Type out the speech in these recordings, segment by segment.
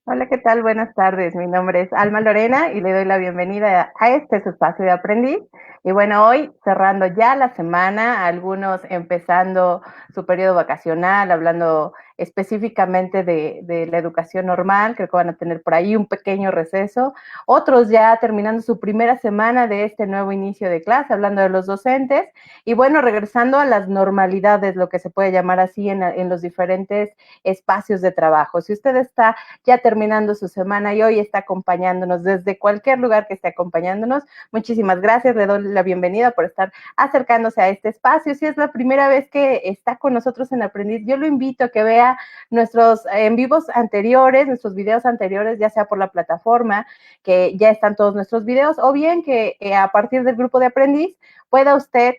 Hola, ¿qué tal? Buenas tardes. Mi nombre es Alma Lorena y le doy la bienvenida a este su espacio de aprendiz. Y bueno, hoy cerrando ya la semana, algunos empezando su periodo vacacional, hablando específicamente de la educación normal, creo que van a tener por ahí un pequeño receso. Otros ya terminando su primera semana de este nuevo inicio de clase, hablando de los docentes. Y bueno, regresando a las normalidades, lo que se puede llamar así en los diferentes espacios de trabajo. Si usted está ya terminando su semana y hoy está acompañándonos desde cualquier lugar que esté acompañándonos. Muchísimas gracias, le doy la bienvenida por estar acercándose a este espacio. Si es la primera vez que está con nosotros en Aprendiz, yo lo invito a que vea nuestros en vivos anteriores, nuestros videos anteriores, ya sea por la plataforma, que ya están todos nuestros videos, o bien que a partir del grupo de Aprendiz pueda usted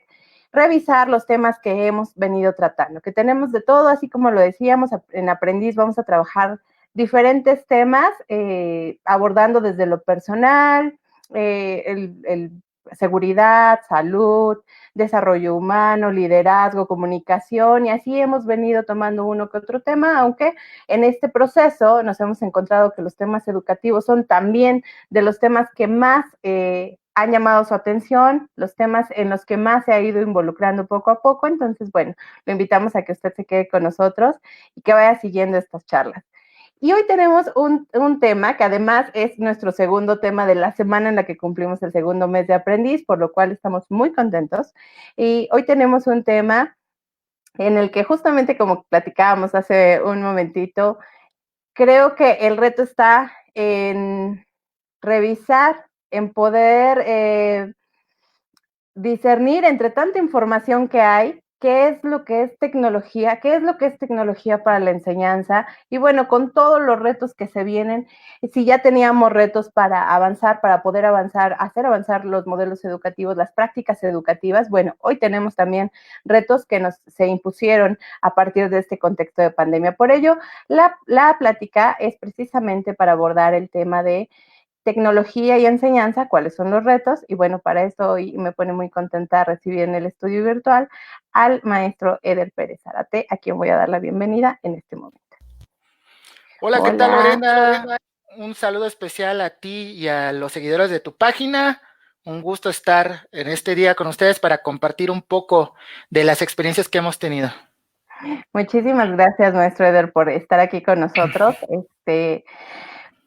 revisar los temas que hemos venido tratando, que tenemos de todo, así como lo decíamos, en Aprendiz vamos a trabajar diferentes temas, abordando desde lo personal, seguridad, salud, desarrollo humano, liderazgo, comunicación, y así hemos venido tomando uno que otro tema, aunque en este proceso nos hemos encontrado que los temas educativos son también de los temas que más han llamado su atención, los temas en los que más se ha ido involucrando poco a poco. Entonces, bueno, lo invitamos a que usted se quede con nosotros y que vaya siguiendo estas charlas. Y hoy tenemos un tema que además es nuestro segundo tema de la semana en la que cumplimos el segundo mes de aprendiz, por lo cual estamos muy contentos. Y hoy tenemos un tema en el que justamente como platicábamos hace un momentito, creo que el reto está en revisar, en poder discernir entre tanta información que hay, qué es lo que es tecnología, qué es lo que es tecnología para la enseñanza y bueno, con todos los retos que se vienen, si ya teníamos retos para avanzar, para poder avanzar, hacer avanzar los modelos educativos, las prácticas educativas, bueno, hoy tenemos también retos que se impusieron a partir de este contexto de pandemia. Por ello, la plática es precisamente para abordar el tema de tecnología y enseñanza, cuáles son los retos. Y bueno, para esto hoy me pone muy contenta recibir en el estudio virtual al maestro Eder Pérez Zárate, a quien voy a dar la bienvenida en este momento. Hola, ¿qué tal, Hola. Lorena? Un saludo especial a ti y a los seguidores de tu página. Un gusto estar en este día con ustedes para compartir un poco de las experiencias que hemos tenido. Muchísimas gracias, maestro Eder, por estar aquí con nosotros.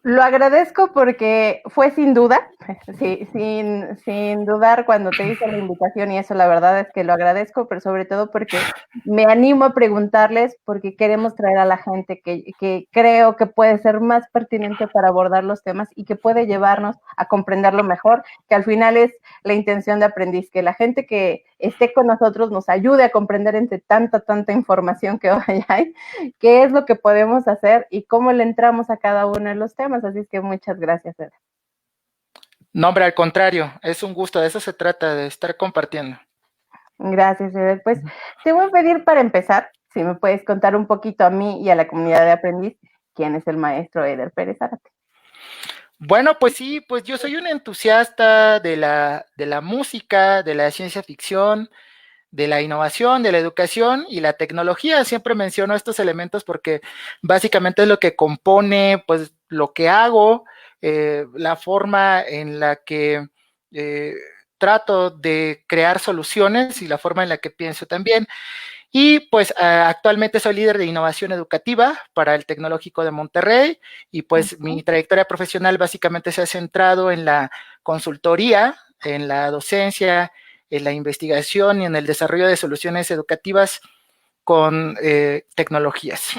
Lo agradezco porque fue sin duda, sí, sin dudar cuando te hice la invitación y eso la verdad es que lo agradezco, pero sobre todo porque me animo a preguntarles porque queremos traer a la gente que creo que puede ser más pertinente para abordar los temas y que puede llevarnos a comprenderlo mejor, que al final es la intención de aprendiz, que la gente que esté con nosotros nos ayude a comprender entre tanta información que hoy hay, qué es lo que podemos hacer y cómo le entramos a cada uno de los temas. Así es que muchas gracias, Ed. No, hombre, al contrario, es un gusto, de eso se trata, de estar compartiendo. Gracias, Eder. Pues te voy a pedir para empezar, si me puedes contar un poquito a mí y a la comunidad de aprendiz, quién es el maestro Eder Pérez Zárate. Bueno, pues sí, pues yo soy un entusiasta de la música, de la ciencia ficción, de la innovación, de la educación y la tecnología. Siempre menciono estos elementos porque básicamente es lo que compone pues lo que hago, la forma en la que eh, trato de crear soluciones y la forma en la que pienso también. Y pues actualmente soy líder de innovación educativa para el Tecnológico de Monterrey y pues mi trayectoria profesional básicamente se ha centrado en la consultoría, en la docencia, en la investigación y en el desarrollo de soluciones educativas con tecnologías.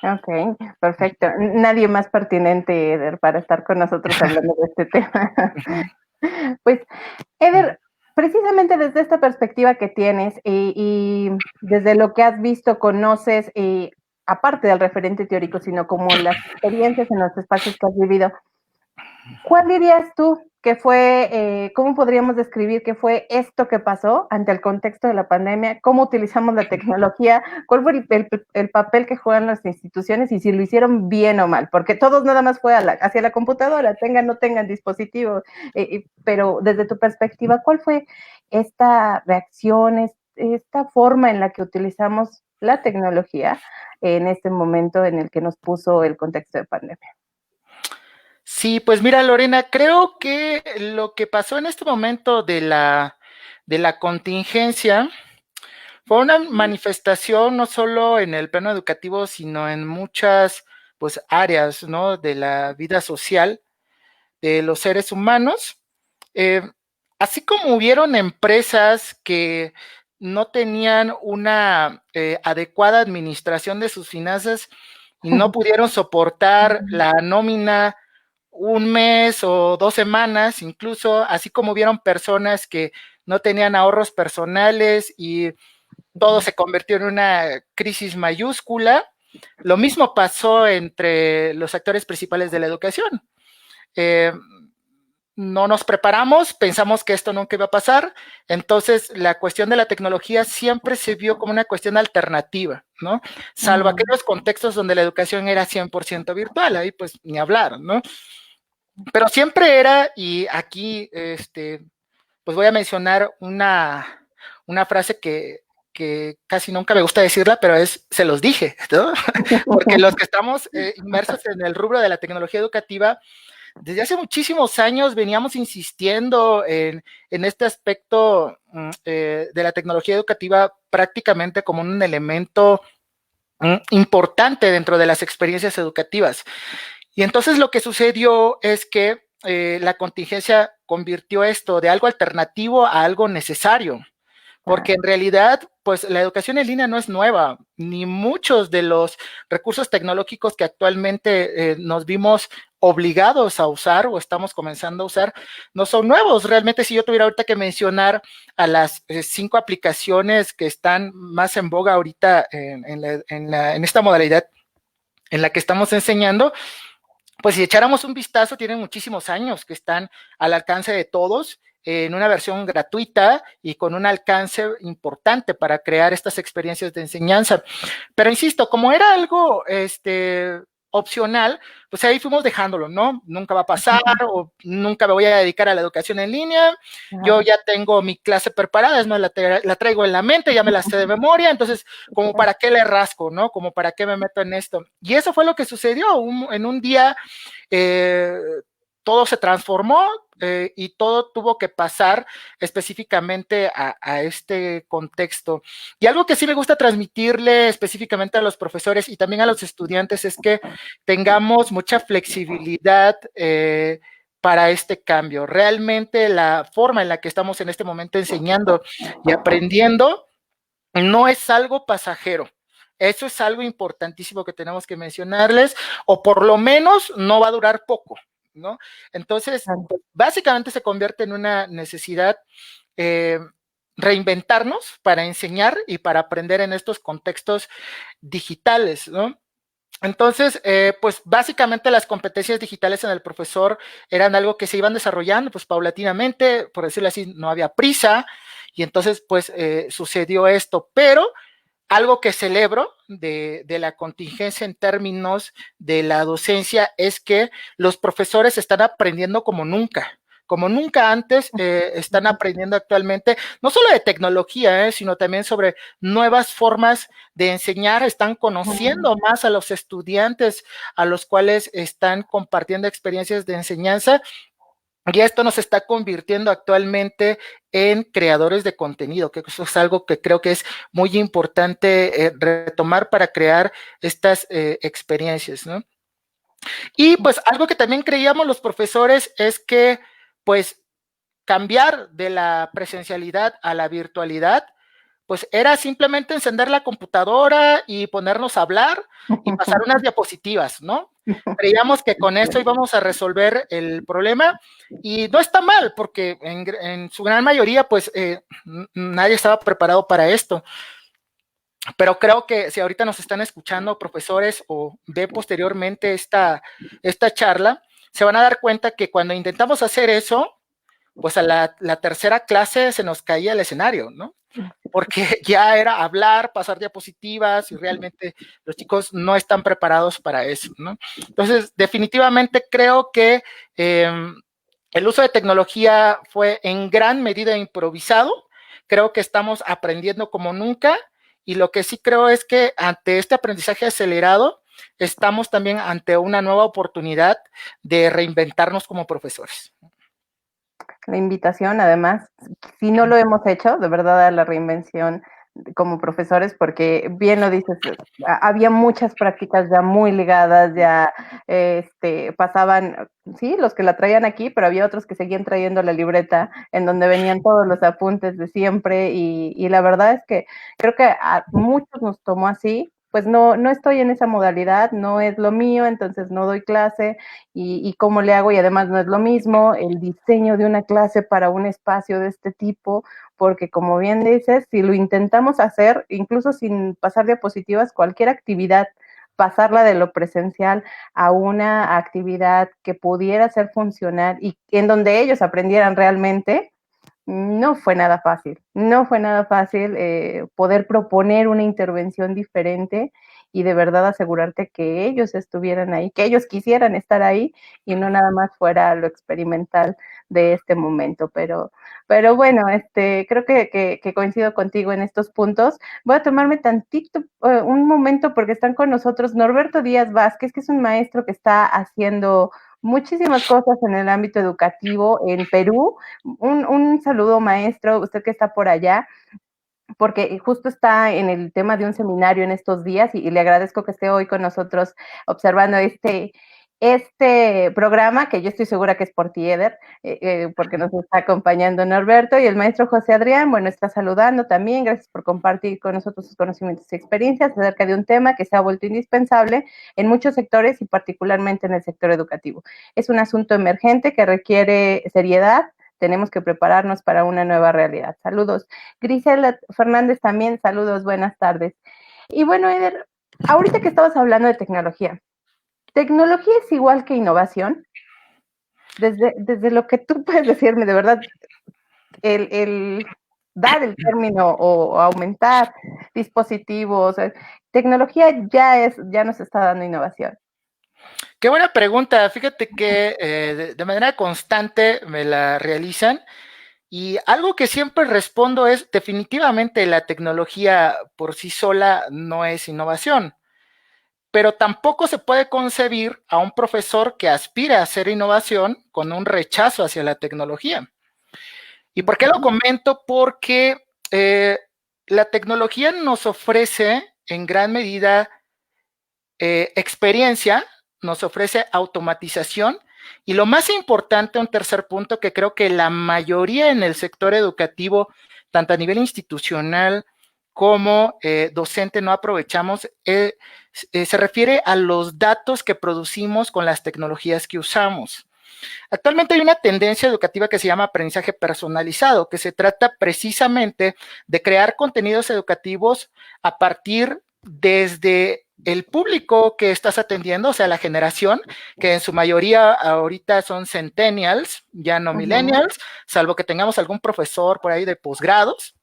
Ok, perfecto. Nadie más pertinente, Eder, para estar con nosotros hablando de este tema. Pues, Eder, precisamente desde esta perspectiva que tienes y desde lo que has visto, conoces, aparte del referente teórico, sino como las experiencias en los espacios que has vivido, ¿cuál dirías tú que fue, cómo podríamos describir qué fue esto que pasó ante el contexto de la pandemia? ¿Cómo utilizamos la tecnología? ¿Cuál fue el papel que juegan las instituciones y si lo hicieron bien o mal? Porque todos nada más fue hacia la computadora, tengan o no tengan dispositivo, pero desde tu perspectiva, ¿cuál fue esta reacción, esta forma en la que utilizamos la tecnología en este momento en el que nos puso el contexto de pandemia? Sí, pues mira, Lorena, creo que lo que pasó en este momento de la contingencia fue una manifestación no solo en el plano educativo, sino en muchas pues, áreas, ¿no? De la vida social de los seres humanos. Eh, Así como hubieron empresas que no tenían una adecuada administración de sus finanzas y no pudieron soportar la nómina un mes o 2 semanas, incluso, así como hubieron personas que no tenían ahorros personales y todo se convirtió en una crisis mayúscula. Lo mismo pasó entre los actores principales de la educación. Eh, no nos preparamos, pensamos que esto nunca iba a pasar, entonces la cuestión de la tecnología siempre se vio como una cuestión alternativa, ¿no? Salvo aquellos contextos donde la educación era 100% virtual, ahí pues ni hablar, ¿no? Pero siempre era, y aquí pues voy a mencionar una frase que casi nunca me gusta decirla, pero es, se los dije, ¿no? Porque los que estamos inmersos en el rubro de la tecnología educativa, desde hace muchísimos años veníamos insistiendo en este aspecto de la tecnología educativa prácticamente como un elemento importante dentro de las experiencias educativas. Y entonces lo que sucedió es que la contingencia convirtió esto de algo alternativo a algo necesario. Porque en realidad, pues la educación en línea no es nueva, ni muchos de los recursos tecnológicos que actualmente nos vimos obligados a usar o estamos comenzando a usar, no son nuevos. Realmente, si yo tuviera ahorita que mencionar a las 5 aplicaciones que están más en boga ahorita en esta modalidad en la que estamos enseñando, pues si echáramos un vistazo, tienen muchísimos años que están al alcance de todos en una versión gratuita y con un alcance importante para crear estas experiencias de enseñanza. Pero insisto, como era algo opcional, pues ahí fuimos dejándolo, ¿no? Nunca va a pasar o nunca me voy a dedicar a la educación en línea. Yo ya tengo mi clase preparada, es más, la traigo en la mente, ya me la sé de memoria, entonces, como para qué le rasco, ¿no? Como para qué me meto en esto. Y eso fue lo que sucedió en un día. Eh, Todo se transformó y todo tuvo que pasar específicamente a este contexto. Y algo que sí me gusta transmitirle específicamente a los profesores y también a los estudiantes es que tengamos mucha flexibilidad para este cambio. Realmente la forma en la que estamos en este momento enseñando y aprendiendo no es algo pasajero. Eso es algo importantísimo que tenemos que mencionarles, o por lo menos no va a durar poco, ¿no? Entonces, pues, básicamente se convierte en una necesidad reinventarnos para enseñar y para aprender en estos contextos digitales, ¿no? Entonces, pues básicamente las competencias digitales en el profesor eran algo que se iban desarrollando, pues paulatinamente, por decirlo así, no había prisa, y entonces, pues sucedió esto, pero algo que celebro de la contingencia en términos de la docencia es que los profesores están aprendiendo como nunca antes están aprendiendo actualmente, no solo de tecnología, sino también sobre nuevas formas de enseñar, están conociendo más a los estudiantes a los cuales están compartiendo experiencias de enseñanza. Y esto nos está convirtiendo actualmente en creadores de contenido, que eso es algo que creo que es muy importante retomar para crear estas experiencias, ¿no? Y pues algo que también creíamos los profesores es que pues cambiar de la presencialidad a la virtualidad pues era simplemente encender la computadora y ponernos a hablar y pasar unas diapositivas, ¿no? Creíamos que con eso íbamos a resolver el problema y no está mal, porque en su gran mayoría, pues nadie estaba preparado para esto. Pero creo que si ahorita nos están escuchando profesores o ve posteriormente esta charla, se van a dar cuenta que cuando intentamos hacer eso, pues a la tercera clase se nos caía el escenario, ¿no? Porque ya era hablar, pasar diapositivas y realmente los chicos no están preparados para eso, ¿no? Entonces, definitivamente creo que el uso de tecnología fue en gran medida improvisado, creo que estamos aprendiendo como nunca y lo que sí creo es que ante este aprendizaje acelerado, estamos también ante una nueva oportunidad de reinventarnos como profesores. La invitación, además, si no lo hemos hecho, de verdad, a la reinvención como profesores, porque bien lo dices, había muchas prácticas ya muy ligadas, ya pasaban, sí, los que la traían aquí, pero había otros que seguían trayendo la libreta en donde venían todos los apuntes de siempre y la verdad es que creo que a muchos nos tomó así, pues no estoy en esa modalidad, no es lo mío, entonces no doy clase y cómo le hago y además no es lo mismo el diseño de una clase para un espacio de este tipo, porque como bien dices, si lo intentamos hacer, incluso sin pasar diapositivas, cualquier actividad, pasarla de lo presencial a una actividad que pudiera ser funcional y en donde ellos aprendieran realmente, no fue nada fácil, no fue nada fácil poder proponer una intervención diferente y de verdad asegurarte que ellos estuvieran ahí, que ellos quisieran estar ahí y no nada más fuera lo experimental de este momento. Pero bueno, creo que coincido contigo en estos puntos. Voy a tomarme tantito, un momento porque están con nosotros Norberto Díaz Vázquez, que es un maestro que está haciendo muchísimas cosas en el ámbito educativo en Perú. Un saludo, maestro, usted que está por allá, porque justo está en el tema de un seminario en estos días y le agradezco que esté hoy con nosotros observando este programa, que yo estoy segura que es por ti, Eder, porque nos está acompañando Norberto y el maestro José Adrián, bueno, está saludando también, gracias por compartir con nosotros sus conocimientos y experiencias acerca de un tema que se ha vuelto indispensable en muchos sectores y particularmente en el sector educativo. Es un asunto emergente que requiere seriedad, tenemos que prepararnos para una nueva realidad. Saludos. Grisela Fernández también, saludos, buenas tardes. Y bueno, Eder, ahorita que estabas hablando de tecnología es igual que innovación. Desde lo que tú puedes decirme, de verdad, el dar el término o aumentar dispositivos, tecnología ya nos está dando innovación. Qué buena pregunta. Fíjate que de manera constante me la realizan y algo que siempre respondo es definitivamente la tecnología por sí sola no es innovación, pero tampoco se puede concebir a un profesor que aspira a hacer innovación con un rechazo hacia la tecnología. ¿Y por qué lo comento? Porque la tecnología nos ofrece en gran medida experiencia, nos ofrece automatización y lo más importante, un tercer punto que creo que la mayoría en el sector educativo, tanto a nivel institucional como docente, no aprovechamos, se refiere a los datos que producimos con las tecnologías que usamos. Actualmente hay una tendencia educativa que se llama aprendizaje personalizado, que se trata precisamente de crear contenidos educativos a partir desde el público que estás atendiendo, o sea, la generación, que en su mayoría ahorita son centennials, ya no millennials, salvo que tengamos algún profesor por ahí de posgrados.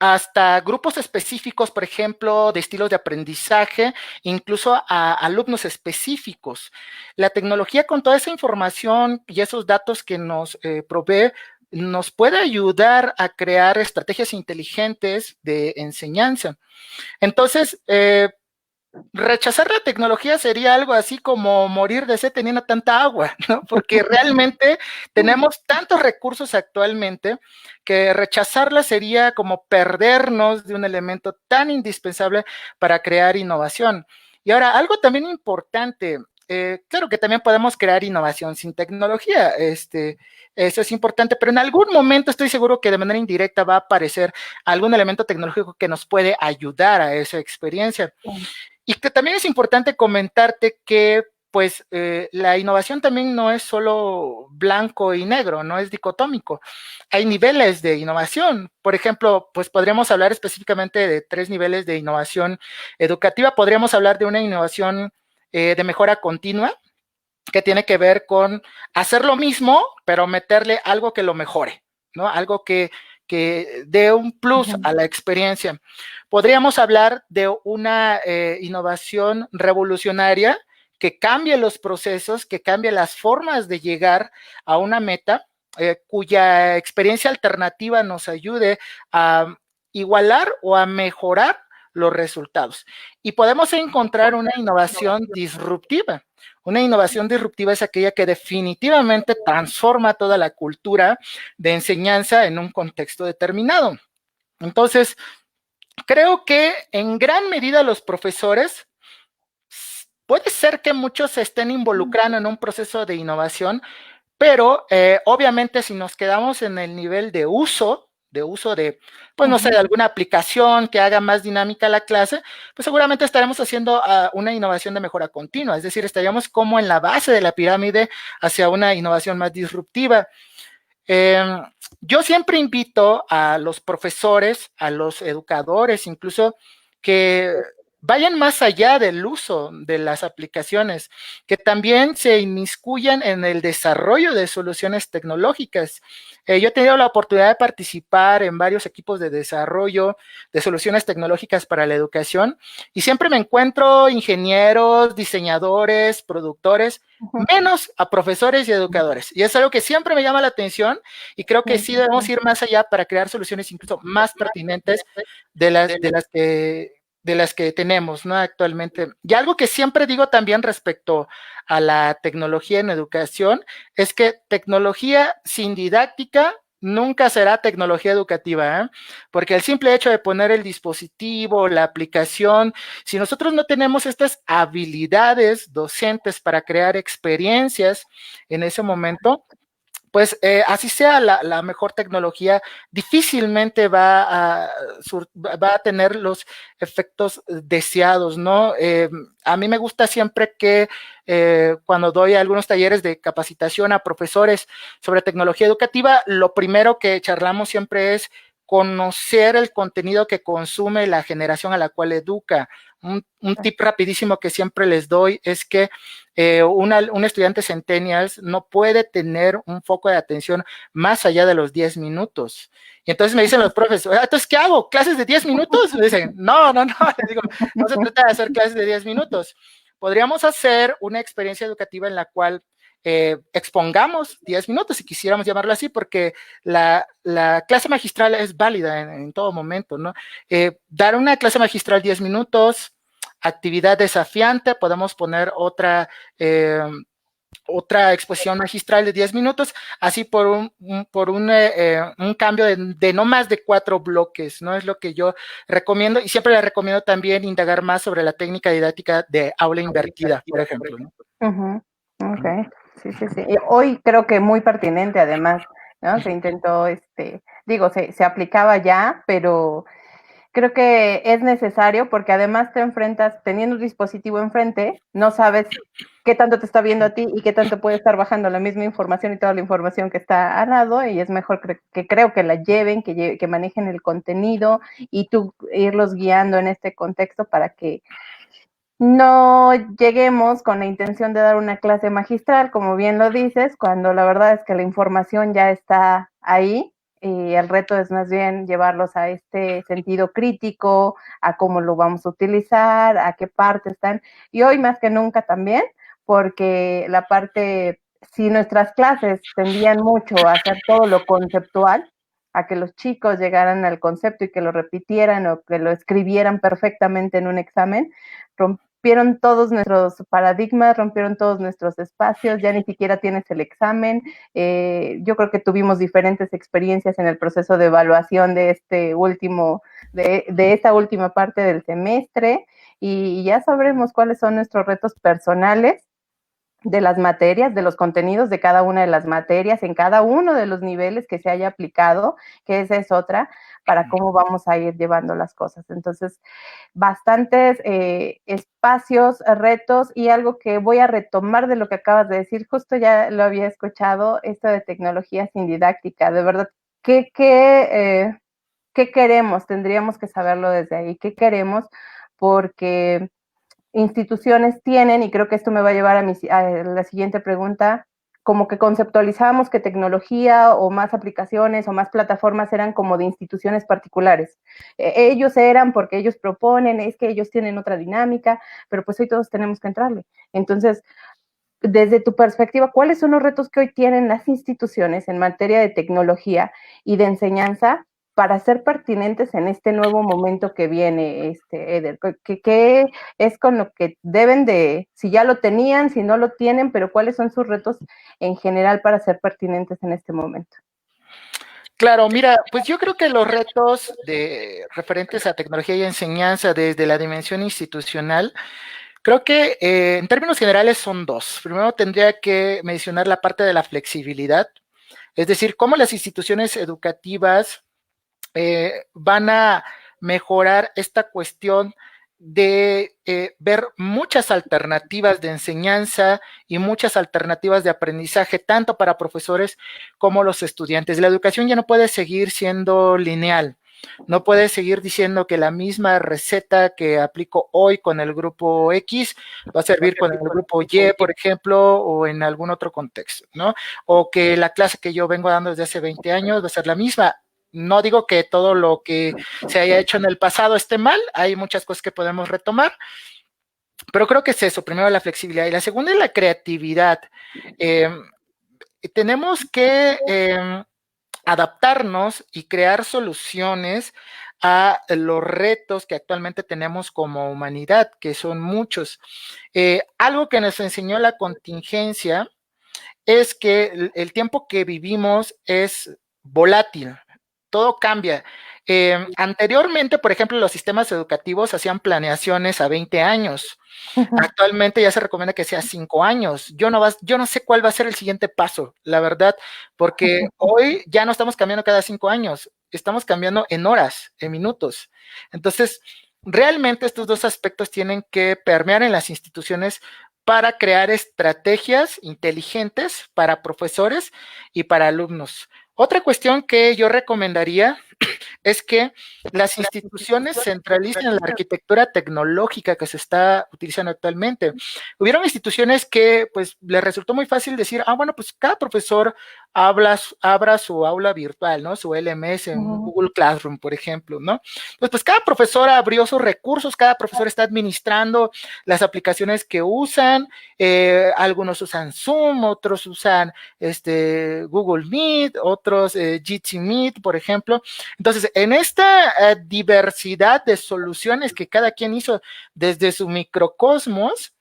Hasta grupos específicos, por ejemplo, de estilos de aprendizaje, incluso a alumnos específicos. La tecnología con toda esa información y esos datos que nos provee, nos puede ayudar a crear estrategias inteligentes de enseñanza. Entonces, rechazar la tecnología sería algo así como morir de sed teniendo tanta agua, ¿no? Porque realmente tenemos tantos recursos actualmente que rechazarla sería como perdernos de un elemento tan indispensable para crear innovación. Y ahora, algo también importante, claro que también podemos crear innovación sin tecnología, eso es importante, pero en algún momento estoy seguro que de manera indirecta va a aparecer algún elemento tecnológico que nos puede ayudar a esa experiencia. Y que también es importante comentarte que pues la innovación también no es solo blanco y negro, no es dicotómico. Hay niveles de innovación. Por ejemplo, pues podríamos hablar específicamente de 3 niveles de innovación educativa. Podríamos hablar de una innovación de mejora continua, que tiene que ver con hacer lo mismo, pero meterle algo que lo mejore, ¿no? Algo que dé un plus a la experiencia. Podríamos hablar de una innovación revolucionaria que cambie los procesos, que cambie las formas de llegar a una meta, cuya experiencia alternativa nos ayude a igualar o a mejorar los resultados. Y podemos encontrar una innovación disruptiva. Una innovación disruptiva es aquella que definitivamente transforma toda la cultura de enseñanza en un contexto determinado. Entonces, creo que en gran medida los profesores, puede ser que muchos se estén involucrando en un proceso de innovación, pero obviamente si nos quedamos en el nivel de uso de, pues no sé, de alguna aplicación que haga más dinámica la clase, pues seguramente estaremos haciendo una innovación de mejora continua, es decir, estaríamos como en la base de la pirámide hacia una innovación más disruptiva. Yo siempre invito a los profesores, a los educadores, incluso que vayan más allá del uso de las aplicaciones, que también se inmiscuyan en el desarrollo de soluciones tecnológicas. Yo he tenido la oportunidad de participar en varios equipos de desarrollo de soluciones tecnológicas para la educación y siempre me encuentro ingenieros, diseñadores, productores, menos a profesores y educadores. Y es algo que siempre me llama la atención y creo que sí debemos ir más allá para crear soluciones incluso más pertinentes de las que tenemos, ¿no? Actualmente. Y algo que siempre digo también respecto a la tecnología en educación es que tecnología sin didáctica nunca será tecnología educativa, ¿eh? Porque el simple hecho de poner el dispositivo, la aplicación, si nosotros no tenemos estas habilidades docentes para crear experiencias en ese momento, pues así sea la mejor tecnología, difícilmente va a tener los efectos deseados, ¿no? A mí me gusta siempre que cuando doy algunos talleres de capacitación a profesores sobre tecnología educativa, lo primero que charlamos siempre es conocer el contenido que consume la generación a la cual educa. Un tip rapidísimo que siempre les doy es que un estudiante centennials no puede tener un foco de atención más allá de los 10 minutos. Y entonces me dicen los profes, entonces, ¿qué hago? ¿Clases de 10 minutos? Me dicen, no, les digo, no se trata de hacer clases de 10 minutos. Podríamos hacer una experiencia educativa en la cual expongamos 10 minutos, si quisiéramos llamarlo así, porque la clase magistral es válida en todo momento, ¿no? Dar una clase magistral 10 minutos, actividad desafiante, podemos poner otra exposición magistral de 10 minutos, así por un cambio de no más de 4 bloques, ¿no? Es lo que yo recomiendo y siempre le recomiendo también indagar más sobre la técnica didáctica de aula invertida, por ejemplo, ¿no? Ok, sí. Y hoy creo que muy pertinente además, ¿no? Se intentó, se aplicaba ya, pero creo que es necesario porque además te enfrentas, teniendo un dispositivo enfrente, no sabes qué tanto te está viendo a ti y qué tanto puede estar bajando la misma información y toda la información que está al lado, y es mejor que creo que la lleven, que manejen el contenido y tú irlos guiando en este contexto para que no lleguemos con la intención de dar una clase magistral, como bien lo dices, cuando la verdad es que la información ya está ahí y el reto es más bien llevarlos a este sentido crítico, a cómo lo vamos a utilizar, a qué parte están. Y hoy más que nunca también, porque la parte, si nuestras clases tendían mucho a hacer todo lo conceptual, a que los chicos llegaran al concepto y que lo repitieran o que lo escribieran perfectamente en un examen, rompieron todos nuestros paradigmas, rompieron todos nuestros espacios, ya ni siquiera tienes el examen. Yo creo que tuvimos diferentes experiencias en el proceso de evaluación de esta última parte del semestre, y ya sabremos cuáles son nuestros retos personales de las materias, de los contenidos de cada una de las materias, en cada uno de los niveles que se haya aplicado, que esa es otra, para cómo vamos a ir llevando las cosas. Entonces, bastantes espacios, retos, y algo que voy a retomar de lo que acabas de decir, justo ya lo había escuchado, esto de tecnología sin didáctica, de verdad, ¿qué queremos? Tendríamos que saberlo desde ahí, ¿qué queremos? Porque instituciones tienen, y creo que esto me va a llevar a la siguiente pregunta, como que conceptualizábamos que tecnología o más aplicaciones o más plataformas eran como de instituciones particulares. Ellos eran porque ellos proponen, es que ellos tienen otra dinámica, pero pues hoy todos tenemos que entrarle. Entonces, desde tu perspectiva, ¿cuáles son los retos que hoy tienen las instituciones en materia de tecnología y de enseñanza para ser pertinentes en este nuevo momento que viene, Eder? ¿Qué es con lo que deben de, si ya lo tenían, si no lo tienen, pero cuáles son sus retos en general para ser pertinentes en este momento? Claro, mira, pues yo creo que los retos referentes a tecnología y enseñanza desde la dimensión institucional, creo que en términos generales son dos. Primero tendría que mencionar la parte de la flexibilidad, es decir, cómo las instituciones educativas van a mejorar esta cuestión de ver muchas alternativas de enseñanza y muchas alternativas de aprendizaje, tanto para profesores como los estudiantes. La educación ya no puede seguir siendo lineal. No puede seguir diciendo que la misma receta que aplico hoy con el grupo X va a servir con el grupo Y, por ejemplo, o en algún otro contexto, ¿no? O que la clase que yo vengo dando desde hace 20 años va a ser la misma. No digo que todo lo que se haya hecho en el pasado esté mal, hay muchas cosas que podemos retomar, pero creo que es eso, primero la flexibilidad y la segunda es la creatividad. Tenemos que adaptarnos y crear soluciones a los retos que actualmente tenemos como humanidad, que son muchos. Algo que nos enseñó la contingencia es que el tiempo que vivimos es volátil, todo cambia. Anteriormente, por ejemplo, los sistemas educativos hacían planeaciones a 20 años. Actualmente ya se recomienda que sea 5 años. Yo no sé cuál va a ser el siguiente paso, la verdad, porque hoy ya no estamos cambiando cada 5 años, estamos cambiando en horas, en minutos. Entonces, realmente estos dos aspectos tienen que permear en las instituciones para crear estrategias inteligentes para profesores y para alumnos. Otra cuestión que yo recomendaría es que las instituciones centralicen la arquitectura tecnológica que se está utilizando actualmente. Hubieron instituciones que pues les resultó muy fácil decir, bueno, pues cada profesor abra su aula virtual, ¿no? Su LMS en Google Classroom, por ejemplo, ¿no? Pues cada profesor abrió sus recursos, cada profesor está administrando las aplicaciones que usan, algunos usan Zoom, otros usan Google Meet, otros Jitsi Meet, por ejemplo. Entonces, en esta diversidad de soluciones que cada quien hizo desde su microcosmos,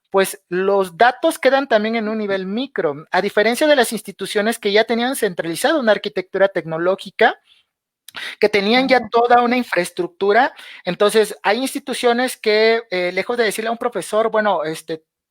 pues los datos quedan también en un nivel micro, a diferencia de las instituciones que ya tenían centralizada una arquitectura tecnológica, que tenían ya toda una infraestructura. Entonces, hay instituciones que, lejos de decirle a un profesor, bueno,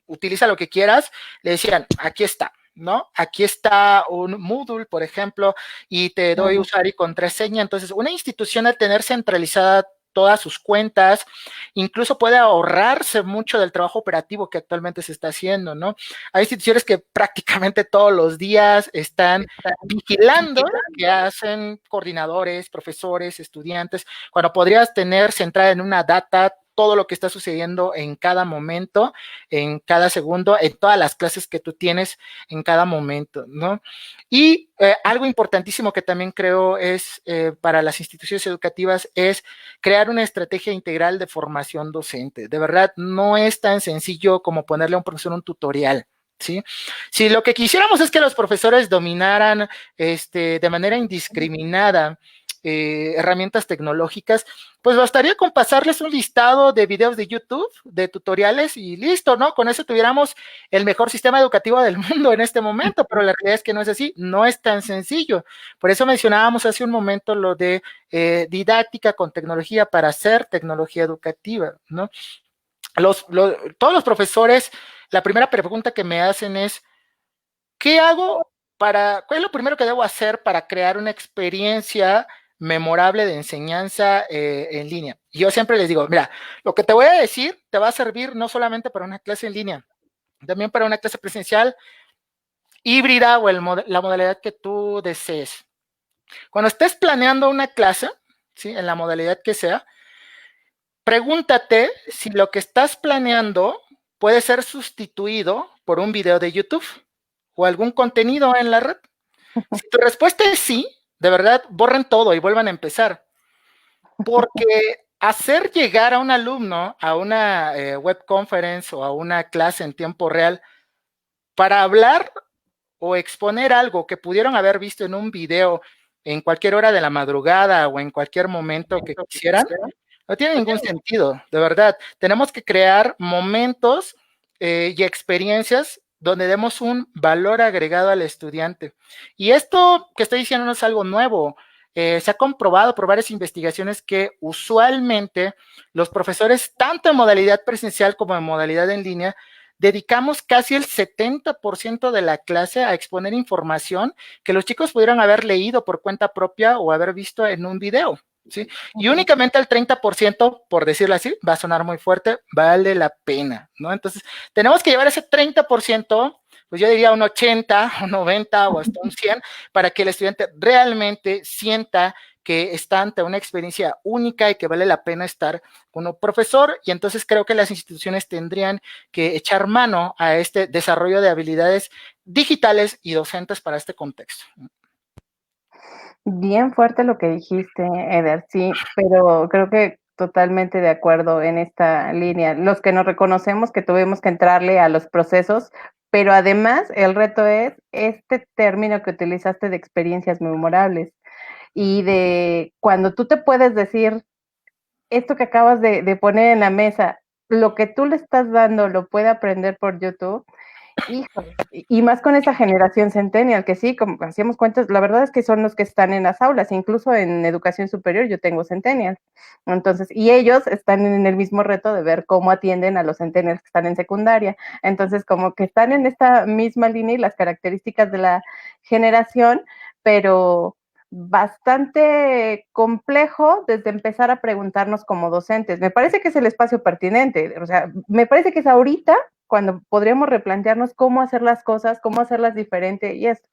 utiliza lo que quieras, le decían, aquí está, ¿no? Aquí está un Moodle, por ejemplo, y te doy usuario y contraseña. Entonces, una institución al tener centralizada todas sus cuentas, incluso puede ahorrarse mucho del trabajo operativo que actualmente se está haciendo, ¿no? Hay instituciones que prácticamente todos los días están vigilando que hacen coordinadores, profesores, estudiantes, cuando podrías tener centrada en una data todo lo que está sucediendo en cada momento, en cada segundo, en todas las clases que tú tienes en cada momento, ¿no? Y algo importantísimo que también creo es para las instituciones educativas es crear una estrategia integral de formación docente. De verdad, no es tan sencillo como ponerle a un profesor un tutorial. ¿Sí? Si lo que quisiéramos es que los profesores dominaran de manera indiscriminada herramientas tecnológicas, pues bastaría con pasarles un listado de videos de YouTube, de tutoriales y listo, ¿no? Con eso tuviéramos el mejor sistema educativo del mundo en este momento, pero la realidad es que no es así, no es tan sencillo. Por eso mencionábamos hace un momento lo de didáctica con tecnología para hacer tecnología educativa, ¿no? Todos los profesores, la primera pregunta que me hacen es, ¿qué hago cuál es lo primero que debo hacer para crear una experiencia memorable de enseñanza en línea? Y yo siempre les digo, mira, lo que te voy a decir te va a servir no solamente para una clase en línea, también para una clase presencial, híbrida o la modalidad que tú desees. Cuando estés planeando una clase, ¿sí? En la modalidad que sea, pregúntate si lo que estás planeando puede ser sustituido por un video de YouTube o algún contenido en la red. Si tu respuesta es sí, de verdad, borren todo y vuelvan a empezar. Porque hacer llegar a un alumno a una web conference o a una clase en tiempo real para hablar o exponer algo que pudieron haber visto en un video en cualquier hora de la madrugada o en cualquier momento que quisieran, no tiene ningún sentido, de verdad. Tenemos que crear momentos y experiencias donde demos un valor agregado al estudiante. Y esto que estoy diciendo no es algo nuevo. Se ha comprobado por varias investigaciones que usualmente los profesores, tanto en modalidad presencial como en modalidad en línea, dedicamos casi el 70% de la clase a exponer información que los chicos pudieran haber leído por cuenta propia o haber visto en un video. ¿sí? Y únicamente el 30%, por decirlo así, va a sonar muy fuerte, vale la pena, ¿no? Entonces, tenemos que llevar ese 30%, pues yo diría un 80, un 90 o hasta un 100, para que el estudiante realmente sienta que está ante una experiencia única y que vale la pena estar con un profesor, y entonces creo que las instituciones tendrían que echar mano a este desarrollo de habilidades digitales y docentes para este contexto. Bien fuerte lo que dijiste, Eder, sí, pero creo que totalmente de acuerdo en esta línea. Los que nos reconocemos que tuvimos que entrarle a los procesos, pero además el reto es este término que utilizaste de experiencias memorables y de cuando tú te puedes decir esto que acabas de poner en la mesa, lo que tú le estás dando lo puede aprender por YouTube. Híjole, y más con esa generación centennial, que sí, como hacíamos cuentas, la verdad es que son los que están en las aulas, incluso en educación superior yo tengo centennial. Entonces, y ellos están en el mismo reto de ver cómo atienden a los centennials que están en secundaria. Entonces, como que están en esta misma línea y las características de la generación, pero bastante complejo desde empezar a preguntarnos como docentes. Me parece que es el espacio pertinente, o sea, me parece que es ahorita cuando podríamos replantearnos cómo hacer las cosas, cómo hacerlas diferente y esto.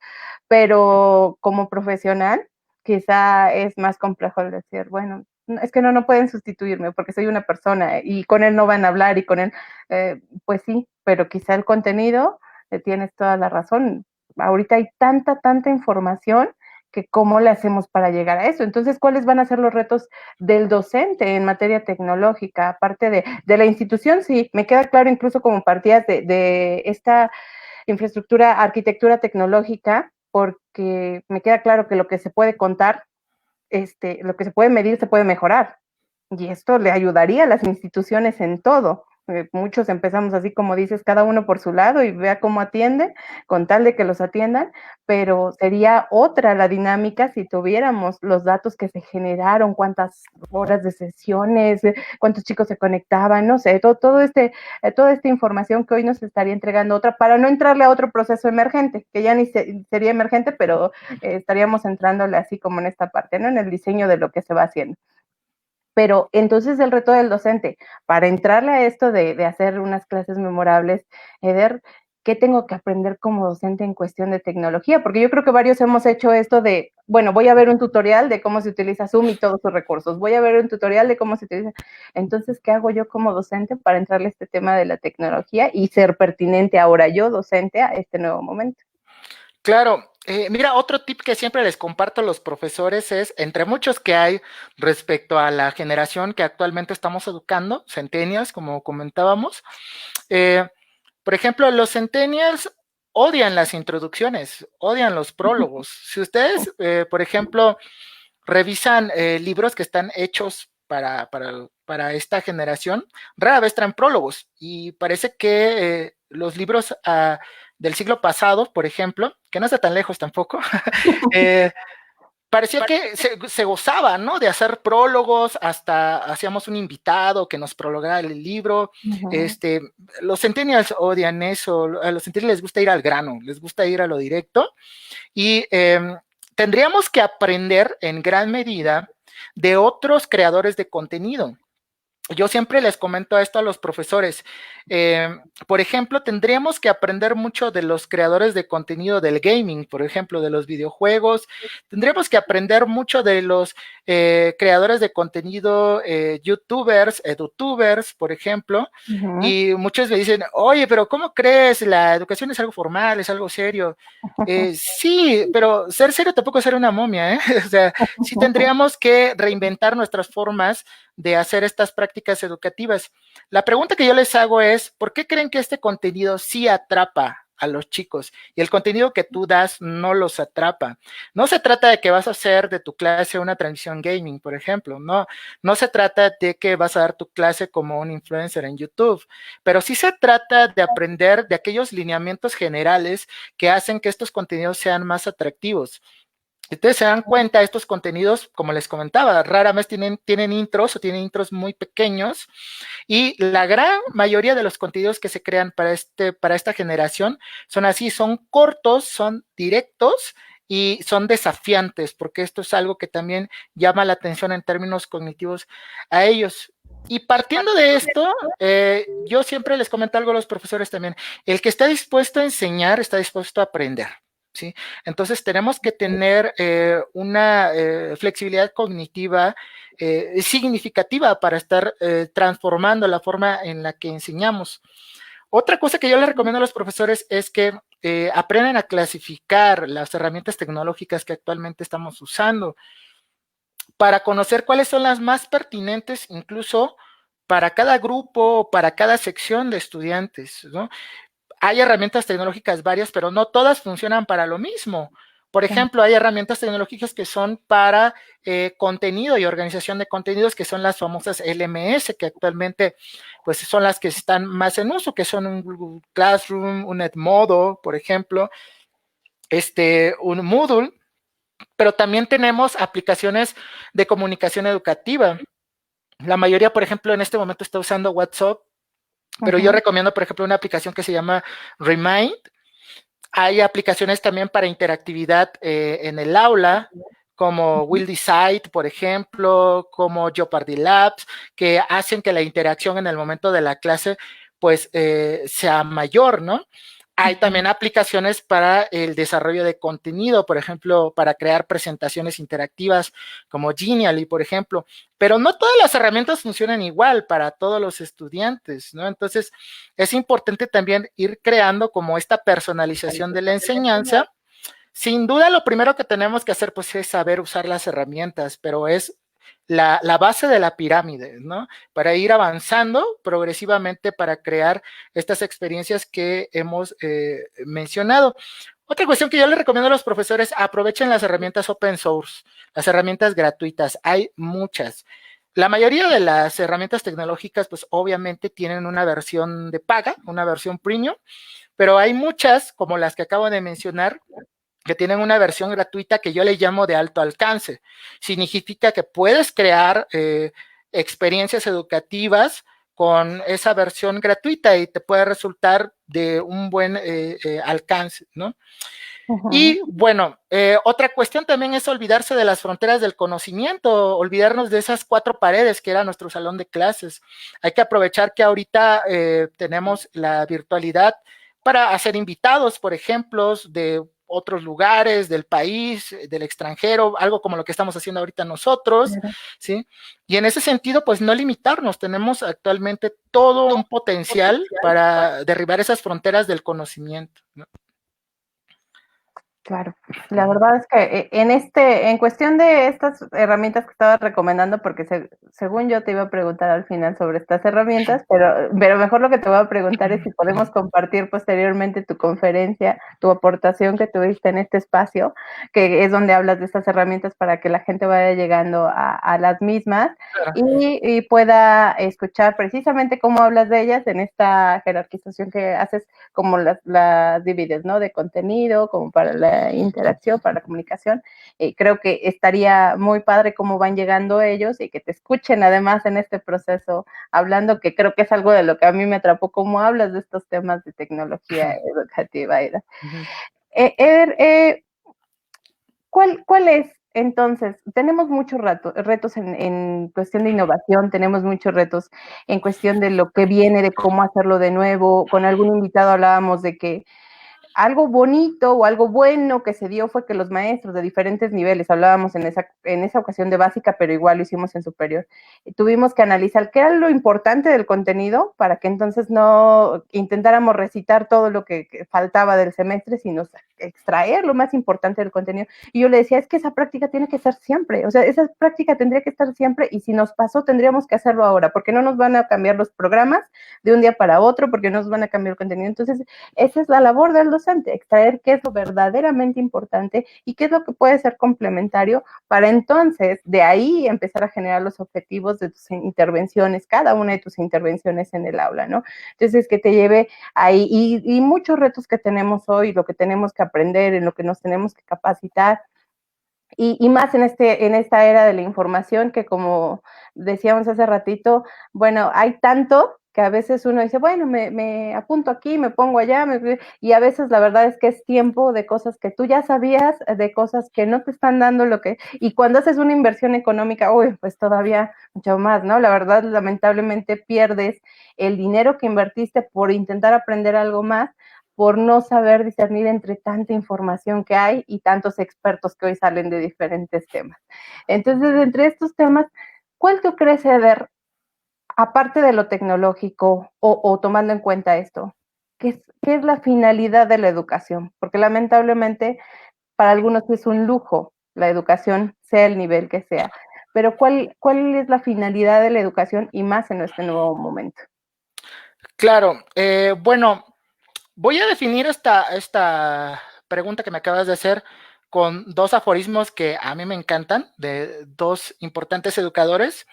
Pero como profesional, quizá es más complejo el decir, bueno, es que no pueden sustituirme porque soy una persona y con él no van a hablar y con él, pues sí, pero quizá el contenido, tienes toda la razón. Ahorita hay tanta información que cómo le hacemos para llegar a eso. Entonces, ¿cuáles van a ser los retos del docente en materia tecnológica? Aparte de la institución, sí, me queda claro incluso como partías de esta infraestructura, arquitectura tecnológica, porque me queda claro que lo que se puede contar, lo que se puede medir, se puede mejorar. Y esto le ayudaría a las instituciones en todo. Muchos empezamos así como dices, cada uno por su lado y vea cómo atiende, con tal de que los atiendan, pero sería otra la dinámica si tuviéramos los datos que se generaron, cuántas horas de sesiones, cuántos chicos se conectaban, no sé, toda esta información que hoy nos estaría entregando otra, para no entrarle a otro proceso emergente, que ya ni sería emergente, pero estaríamos entrándole así como en esta parte, ¿no? En el diseño de lo que se va haciendo. Pero entonces el reto del docente, para entrarle a esto de hacer unas clases memorables, Eder, ¿qué tengo que aprender como docente en cuestión de tecnología? Porque yo creo que varios hemos hecho esto de, bueno, voy a ver un tutorial de cómo se utiliza Zoom y todos sus recursos, voy a ver un tutorial de cómo se utiliza. Entonces, ¿qué hago yo como docente para entrarle a este tema de la tecnología y ser pertinente ahora yo, docente, a este nuevo momento? Claro, mira, otro tip que siempre les comparto a los profesores es, entre muchos que hay respecto a la generación que actualmente estamos educando, centennials, como comentábamos, por ejemplo, los centennials odian las introducciones, odian los prólogos. Si ustedes, por ejemplo, revisan libros que están hechos para esta generación, rara vez traen prólogos y parece que los libros del siglo pasado, por ejemplo, que no está tan lejos tampoco, parecía que se gozaba, ¿no? De hacer prólogos, hasta hacíamos un invitado que nos prologara el libro. Los centennials odian eso, a los centennials les gusta ir al grano, les gusta ir a lo directo y tendríamos que aprender en gran medida de otros creadores de contenido. Yo siempre les comento esto a los profesores. Por ejemplo, tendríamos que aprender mucho de los creadores de contenido del gaming, por ejemplo, de los videojuegos. Tendríamos que aprender mucho de los creadores de contenido, youtubers, edutubers, por ejemplo. Y muchos me dicen, oye, pero ¿cómo crees? La educación es algo formal, es algo serio. Sí, pero ser serio tampoco es ser una momia, ¿eh? O sea, sí tendríamos que reinventar nuestras formas de hacer estas prácticas educativas. La pregunta que yo les hago es, ¿por qué creen que este contenido sí atrapa a los chicos y el contenido que tú das no los atrapa. No se trata de que vas a hacer de tu clase una transmisión gaming, por ejemplo, no se trata de que vas a dar tu clase como un influencer en YouTube, pero sí se trata de aprender de aquellos lineamientos generales que hacen que estos contenidos sean más atractivos. Ustedes se dan cuenta, estos contenidos, como les comentaba, rara vez tienen intros o tienen intros muy pequeños y la gran mayoría de los contenidos que se crean para esta generación son así, son cortos, son directos y son desafiantes, porque esto es algo que también llama la atención en términos cognitivos a ellos. Y partiendo de esto, yo siempre les comento algo a los profesores también, el que está dispuesto a enseñar, está dispuesto a aprender. ¿Sí? Entonces tenemos que tener una flexibilidad cognitiva significativa para estar transformando la forma en la que enseñamos. Otra cosa que yo les recomiendo a los profesores es que aprendan a clasificar las herramientas tecnológicas que actualmente estamos usando para conocer cuáles son las más pertinentes incluso para cada grupo, para cada sección de estudiantes, ¿no? Hay herramientas tecnológicas varias, pero no todas funcionan para lo mismo. Por ejemplo, hay herramientas tecnológicas que son para contenido y organización de contenidos, que son las famosas LMS, que actualmente pues, son las que están más en uso, que son un Google Classroom, un Edmodo, por ejemplo, un Moodle, pero también tenemos aplicaciones de comunicación educativa. La mayoría, por ejemplo, en este momento está usando WhatsApp, pero yo recomiendo, por ejemplo, una aplicación que se llama Remind. Hay aplicaciones también para interactividad en el aula, como Will Decide, por ejemplo, como Jeopardy Labs, que hacen que la interacción en el momento de la clase pues sea mayor, ¿no? Hay también aplicaciones para el desarrollo de contenido, por ejemplo, para crear presentaciones interactivas como Genially, por ejemplo, pero no todas las herramientas funcionan igual para todos los estudiantes, ¿no? Entonces, es importante también ir creando como esta personalización de la enseñanza. Sin duda, lo primero que tenemos que hacer, pues, es saber usar las herramientas, pero es la base de la pirámide, ¿no? Para ir avanzando progresivamente para crear estas experiencias que hemos mencionado. Otra cuestión que yo les recomiendo a los profesores, aprovechen las herramientas open source, las herramientas gratuitas, hay muchas. La mayoría de las herramientas tecnológicas, pues obviamente tienen una versión de paga, una versión premium, pero hay muchas, como las que acabo de mencionar, que tienen una versión gratuita que yo le llamo de alto alcance. Significa que puedes crear experiencias educativas con esa versión gratuita y te puede resultar de un buen alcance, ¿no? Y bueno, otra cuestión también es olvidarse de las fronteras del conocimiento, olvidarnos de esas 4 paredes que era nuestro salón de clases. Hay que aprovechar que ahorita tenemos la virtualidad para hacer invitados, por ejemplo, de otros lugares del país, del extranjero, algo como lo que estamos haciendo ahorita nosotros, ¿sí? Y en ese sentido, pues no limitarnos, tenemos actualmente todo un potencial para derribar esas fronteras del conocimiento, ¿no? Claro, la verdad es que en cuestión de estas herramientas que estabas recomendando, porque según yo te iba a preguntar al final sobre estas herramientas, pero mejor lo que te voy a preguntar es si podemos compartir posteriormente tu conferencia, tu aportación que tuviste en este espacio, que es donde hablas de estas herramientas para que la gente vaya llegando a las mismas y pueda escuchar precisamente cómo hablas de ellas en esta jerarquización que haces, como las divides, ¿no? De contenido, como para la interacción, para la comunicación. Creo que estaría muy padre cómo van llegando ellos y que te escuchen además en este proceso hablando, que creo que es algo de lo que a mí me atrapó, cómo hablas de estos temas de tecnología educativa. ¿Cuál es? Entonces, tenemos muchos retos en cuestión de innovación, tenemos muchos retos en cuestión de lo que viene, de cómo hacerlo de nuevo. Con algún invitado hablábamos de que algo bonito o algo bueno que se dio fue que los maestros de diferentes niveles, hablábamos en esa ocasión de básica, pero igual lo hicimos en superior, tuvimos que analizar qué era lo importante del contenido para que entonces no intentáramos recitar todo lo que faltaba del semestre, sino extraer lo más importante del contenido. Y yo le decía, es que esa práctica tiene que ser siempre, o sea, esa práctica tendría que estar siempre, y si nos pasó, tendríamos que hacerlo ahora, porque no nos van a cambiar los programas de un día para otro, porque no nos van a cambiar el contenido. Entonces, esa es la labor del docente, extraer qué es lo verdaderamente importante y qué es lo que puede ser complementario para entonces de ahí empezar a generar los objetivos de tus intervenciones, cada una de tus intervenciones en el aula, ¿no? Entonces, que te lleve ahí y muchos retos que tenemos hoy, lo que tenemos que aprender, en lo que nos tenemos que capacitar, y más en esta era de la información que, como decíamos hace ratito, bueno, hay tanto que a veces uno dice, bueno, me apunto aquí, me pongo allá, y a veces la verdad es que es tiempo de cosas que tú ya sabías, de cosas que no te están dando y cuando haces una inversión económica, uy, pues todavía mucho más, ¿no? La verdad, lamentablemente pierdes el dinero que invertiste por intentar aprender algo más, por no saber discernir entre tanta información que hay y tantos expertos que hoy salen de diferentes temas. Entonces, entre estos temas, ¿cuál tú crees, Eder, aparte de lo tecnológico o tomando en cuenta esto, qué es la finalidad de la educación? Porque lamentablemente para algunos es un lujo la educación, sea el nivel que sea. Pero ¿cuál es la finalidad de la educación y más en este nuevo momento? Claro, bueno, voy a definir esta pregunta que me acabas de hacer con dos aforismos que a mí me encantan, de dos importantes educadores,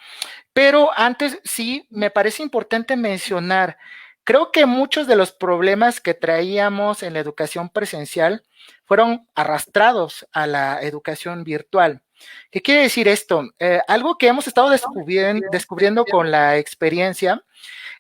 pero antes sí me parece importante mencionar, creo que muchos de los problemas que traíamos en la educación presencial fueron arrastrados a la educación virtual. ¿Qué quiere decir esto? Algo que hemos estado descubriendo con la experiencia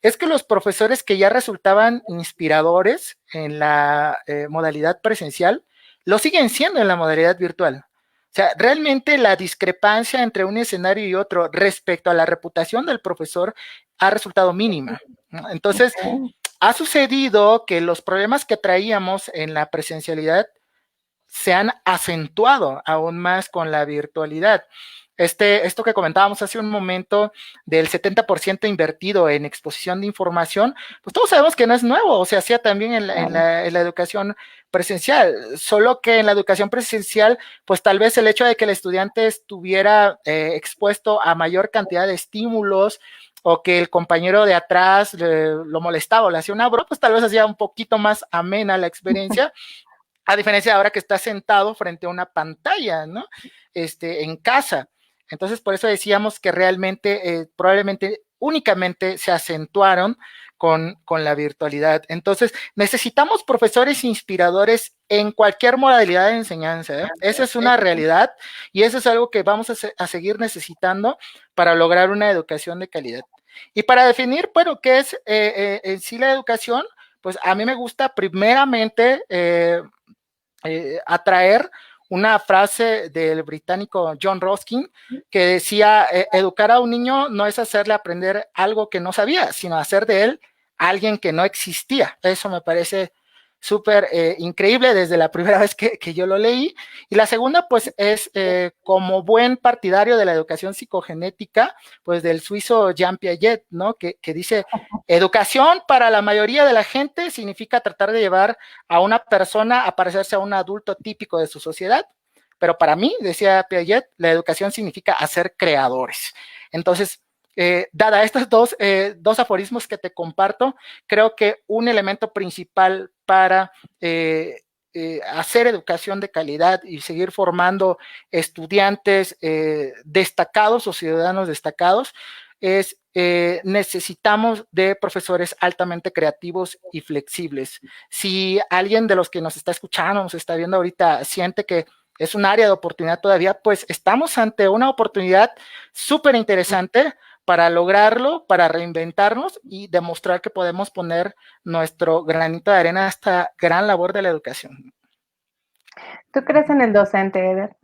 es que los profesores que ya resultaban inspiradores en la modalidad presencial, lo siguen siendo en la modalidad virtual. O sea, realmente la discrepancia entre un escenario y otro respecto a la reputación del profesor ha resultado mínima, ¿no? Entonces, ha sucedido que los problemas que traíamos en la presencialidad se han acentuado aún más con la virtualidad. Esto que comentábamos hace un momento del 70% invertido en exposición de información, pues todos sabemos que no es nuevo, se hacía también en la educación presencial, solo que en la educación presencial, pues tal vez el hecho de que el estudiante estuviera expuesto a mayor cantidad de estímulos, o que el compañero de atrás lo molestaba o le hacía una broma, pues tal vez hacía un poquito más amena la experiencia, a diferencia de ahora que está sentado frente a una pantalla, ¿no? En casa. Entonces, por eso decíamos que realmente, probablemente, únicamente se acentuaron con la virtualidad. Entonces, necesitamos profesores inspiradores en cualquier modalidad de enseñanza, ¿eh? Esa es una realidad y eso es algo que vamos a seguir necesitando para lograr una educación de calidad. Y para definir, bueno, qué es en sí la educación, pues a mí me gusta primeramente atraer una frase del británico John Ruskin que decía, educar a un niño no es hacerle aprender algo que no sabía, sino hacer de él alguien que no existía. Eso me parece súper increíble desde la primera vez que yo lo leí. Y la segunda, pues, es como buen partidario de la educación psicogenética, pues del suizo Jean Piaget, ¿no? Que dice, educación para la mayoría de la gente significa tratar de llevar a una persona a parecerse a un adulto típico de su sociedad. Pero para mí, decía Piaget, la educación significa hacer creadores. Entonces, dada estos dos aforismos que te comparto, creo que un elemento principal para hacer educación de calidad y seguir formando estudiantes destacados o ciudadanos destacados es necesitamos de profesores altamente creativos y flexibles. Si alguien de los que nos está escuchando, nos está viendo ahorita, siente que es un área de oportunidad todavía, pues estamos ante una oportunidad súper interesante para lograrlo, para reinventarnos y demostrar que podemos poner nuestro granito de arena a esta gran labor de la educación. ¿Tú crees en el docente, Eder?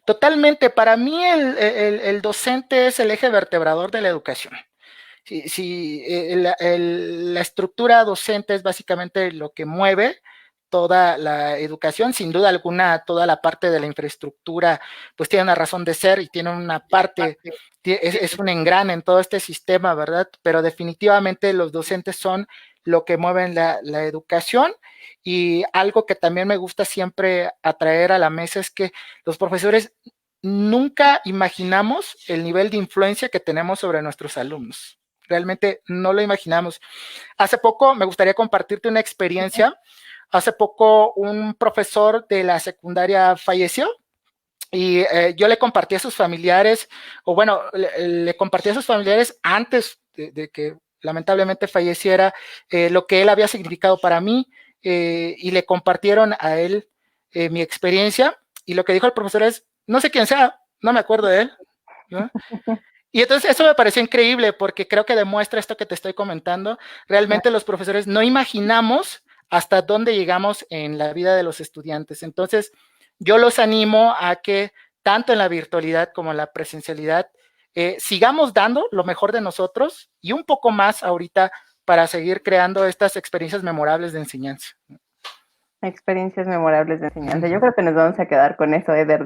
Totalmente, para mí el docente es el eje vertebrador de la educación. Si la estructura docente es básicamente lo que mueve toda la educación, sin duda alguna, toda la parte de la infraestructura, pues tiene una razón de ser y tiene una parte, es un engrane en todo este sistema, ¿verdad? Pero definitivamente los docentes son lo que mueven la educación, y algo que también me gusta siempre atraer a la mesa es que los profesores nunca imaginamos el nivel de influencia que tenemos sobre nuestros alumnos. Realmente no lo imaginamos. Hace poco me gustaría compartirte una experiencia. Hace poco un profesor de la secundaria falleció y yo le compartí a sus familiares, o bueno, le compartí a sus familiares antes de que lamentablemente falleciera, lo que él había significado para mí, y le compartieron a él mi experiencia, y lo que dijo el profesor es, no sé quién sea, no me acuerdo de él, ¿no? Y entonces eso me pareció increíble porque creo que demuestra esto que te estoy comentando. Realmente los profesores no imaginamos hasta dónde llegamos en la vida de los estudiantes. Entonces, yo los animo a que tanto en la virtualidad como en la presencialidad sigamos dando lo mejor de nosotros y un poco más ahorita para seguir creando estas experiencias memorables de enseñanza. Experiencias memorables de enseñanza. Yo creo que nos vamos a quedar con eso, Eder.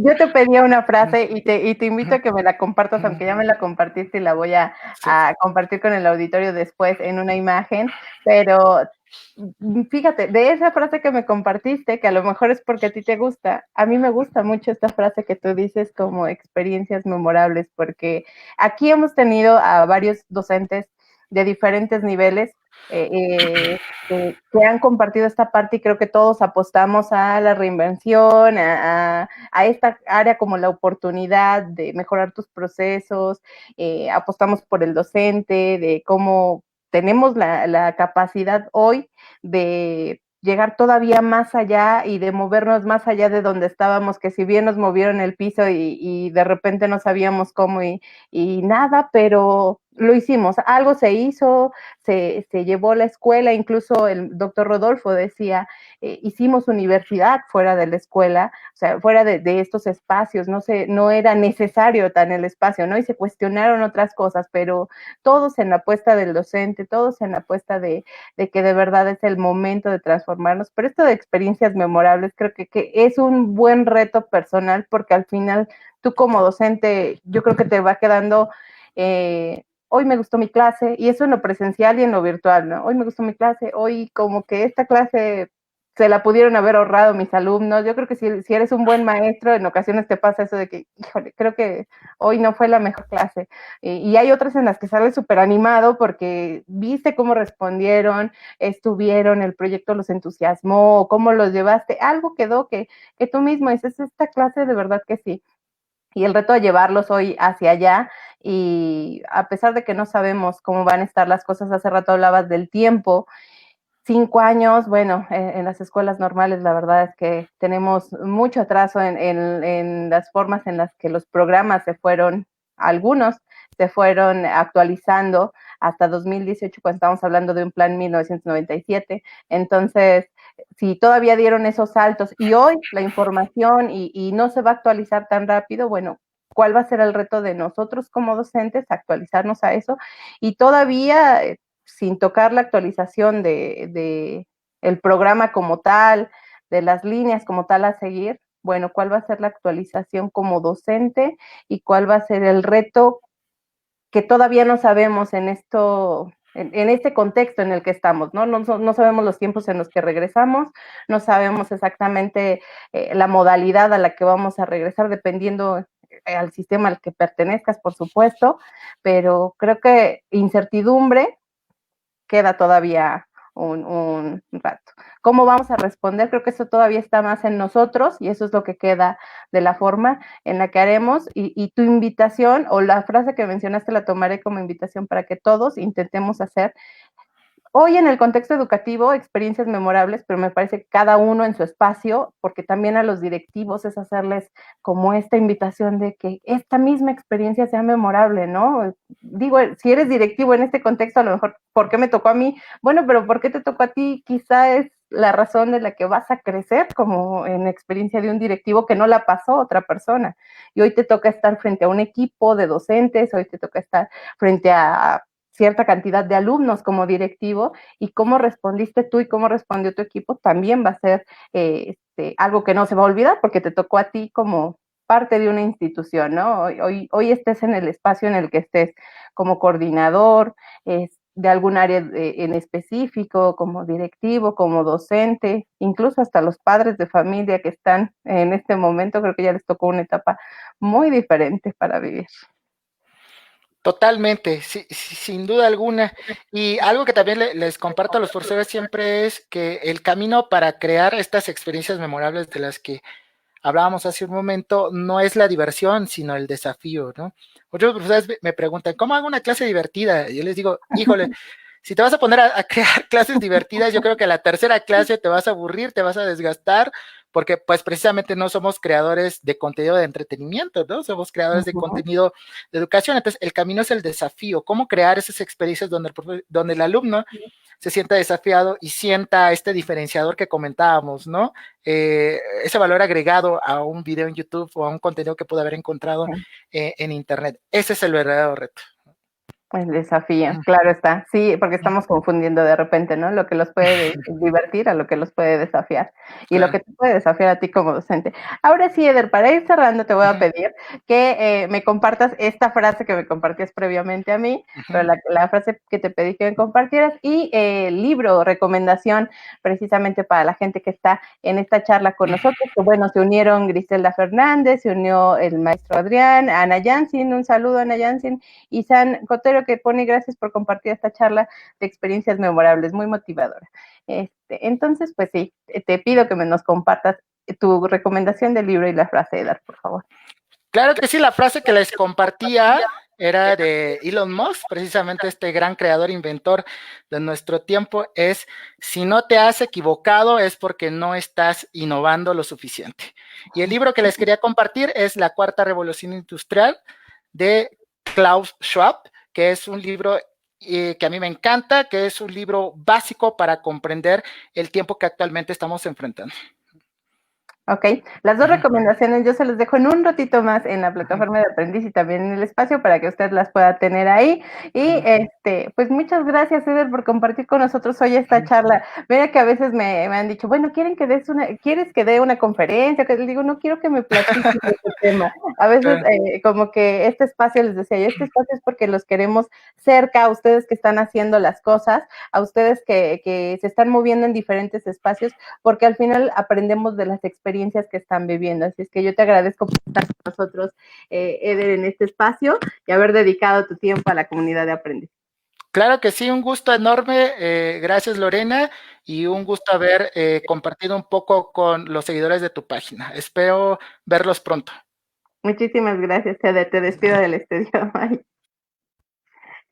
Yo te pedía una frase y te invito a que me la compartas, aunque ya me la compartiste y la voy a compartir con el auditorio después en una imagen, pero fíjate, de esa frase que me compartiste, que a lo mejor es porque a ti te gusta, a mí me gusta mucho esta frase que tú dices como experiencias memorables, porque aquí hemos tenido a varios docentes de diferentes niveles que han compartido esta parte, y creo que todos apostamos a la reinvención, a esta área como la oportunidad de mejorar tus procesos, apostamos por el docente, de cómo tenemos la capacidad hoy de llegar todavía más allá y de movernos más allá de donde estábamos, que si bien nos movieron el piso y de repente no sabíamos cómo y nada, pero lo hicimos, algo se hizo, se llevó la escuela, incluso el doctor Rodolfo decía, hicimos universidad fuera de la escuela, o sea, fuera de estos espacios, no era necesario tan el espacio, ¿no? Y se cuestionaron otras cosas, pero todos en la apuesta del docente, todos en la apuesta de que de verdad es el momento de transformarnos, pero esto de experiencias memorables creo que es un buen reto personal, porque al final tú como docente yo creo que te va quedando hoy me gustó mi clase, y eso en lo presencial y en lo virtual, ¿no? Hoy me gustó mi clase, hoy como que esta clase se la pudieron haber ahorrado mis alumnos. Yo creo que si eres un buen maestro, en ocasiones te pasa eso de que, híjole, creo que hoy no fue la mejor clase. Y hay otras en las que sales súper animado porque viste cómo respondieron, estuvieron, el proyecto los entusiasmó, cómo los llevaste, algo quedó que tú mismo dices, esta clase de verdad que sí. Y el reto de llevarlos hoy hacia allá, y a pesar de que no sabemos cómo van a estar las cosas, hace rato hablabas del tiempo, 5 años, bueno, en las escuelas normales la verdad es que tenemos mucho atraso en las formas en las que los programas algunos se fueron actualizando hasta 2018, cuando estamos hablando de un plan 1997. Entonces, si todavía dieron esos saltos y hoy la información y no se va a actualizar tan rápido, bueno, ¿cuál va a ser el reto de nosotros como docentes? Actualizarnos a eso, y todavía sin tocar la actualización de el programa como tal, de las líneas como tal a seguir. Bueno, ¿cuál va a ser la actualización como docente y cuál va a ser el reto que todavía no sabemos en este contexto en el que estamos, ¿no? No sabemos los tiempos en los que regresamos, no sabemos exactamente la modalidad a la que vamos a regresar, dependiendo al sistema al que pertenezcas, por supuesto, pero creo que incertidumbre queda todavía un rato. ¿Cómo vamos a responder? Creo que eso todavía está más en nosotros, y eso es lo que queda de la forma en la que haremos, y tu invitación o la frase que mencionaste la tomaré como invitación para que todos intentemos hacer hoy en el contexto educativo experiencias memorables, pero me parece que cada uno en su espacio, porque también a los directivos es hacerles como esta invitación de que esta misma experiencia sea memorable, ¿no? Digo, si eres directivo en este contexto, a lo mejor, ¿por qué me tocó a mí? Bueno, pero ¿por qué te tocó a ti? Quizá es la razón de la que vas a crecer como en experiencia de un directivo que no la pasó otra persona. Y hoy te toca estar frente a un equipo de docentes, hoy te toca estar frente a cierta cantidad de alumnos como directivo, y cómo respondiste tú y cómo respondió tu equipo también va a ser algo que no se va a olvidar porque te tocó a ti como parte de una institución, ¿no? Hoy estés en el espacio en el que estés como coordinador, de algún área en específico, como directivo, como docente, incluso hasta los padres de familia que están en este momento, creo que ya les tocó una etapa muy diferente para vivir. Totalmente, sí, sin duda alguna. Y algo que también les comparto a los profesores siempre es que el camino para crear estas experiencias memorables de las que hablábamos hace un momento no es la diversión, sino el desafío, ¿no? Muchos profesores me preguntan, ¿cómo hago una clase divertida? Y yo les digo, híjole, si te vas a poner a crear clases divertidas, yo creo que a la tercera clase te vas a aburrir, te vas a desgastar, porque pues precisamente no somos creadores de contenido de entretenimiento, ¿no? Somos creadores de contenido de educación. Entonces, el camino es el desafío, cómo crear esas experiencias donde el alumno se sienta desafiado y sienta este diferenciador que comentábamos, ¿no? Ese valor agregado a un video en YouTube o a un contenido que pudo haber encontrado en Internet. Ese es el verdadero reto. El desafío, claro está. Sí, porque estamos confundiendo de repente, ¿no? Lo que los puede divertir a lo que los puede desafiar. Y lo que te puede desafiar a ti como docente. Ahora sí, Eder, para ir cerrando, te voy a pedir que me compartas esta frase que me compartías previamente a mí, pero la frase que te pedí que me compartieras, y el libro, recomendación, precisamente para la gente que está en esta charla con nosotros, que bueno, se unieron Griselda Fernández, se unió el maestro Adrián, Ana Yansin, un saludo a Ana Yansin, y San Cotero, que pone gracias por compartir esta charla de experiencias memorables, muy motivadora. Entonces, pues sí, te pido que nos compartas tu recomendación del libro y la frase, Edar, por favor. Claro que sí, la frase que les compartía era de Elon Musk, precisamente este gran creador, inventor de nuestro tiempo, es: si no te has equivocado es porque no estás innovando lo suficiente. Y el libro que les quería compartir es La Cuarta Revolución Industrial de Klaus Schwab, que es un libro que a mí me encanta, que es un libro básico para comprender el tiempo que actualmente estamos enfrentando. Ok, las dos recomendaciones yo se las dejo en un ratito más en la plataforma de Aprendiz y también en el espacio para que usted las pueda tener ahí. Y pues muchas gracias, Eder, por compartir con nosotros hoy esta charla. Mira que a veces me han dicho, bueno, ¿quieres que dé una conferencia? Que les digo, no quiero que me platiques de este tema. A veces como que este espacio, les decía yo, este espacio es porque los queremos cerca, a ustedes que están haciendo las cosas, a ustedes que se están moviendo en diferentes espacios, porque al final aprendemos de las experiencias que están viviendo. Así es que yo te agradezco por estar con nosotros, Eder, en este espacio y haber dedicado tu tiempo a la comunidad de aprendiz. Claro que sí, un gusto enorme. Gracias, Lorena, y un gusto haber compartido un poco con los seguidores de tu página. Espero verlos pronto. Muchísimas gracias, Eder. Te despido del estudio. Bye.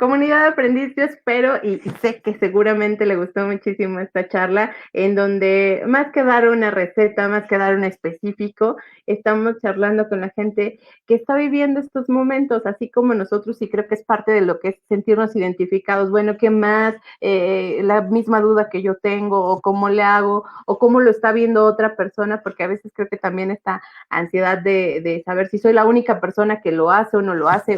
Comunidad de aprendiz, yo espero y sé que seguramente le gustó muchísimo esta charla, en donde más que dar una receta, más que dar un específico, estamos charlando con la gente que está viviendo estos momentos, así como nosotros, y creo que es parte de lo que es sentirnos identificados. Bueno, ¿qué más? La misma duda que yo tengo, o cómo le hago, o cómo lo está viendo otra persona, porque a veces creo que también esta ansiedad de saber si soy la única persona que lo hace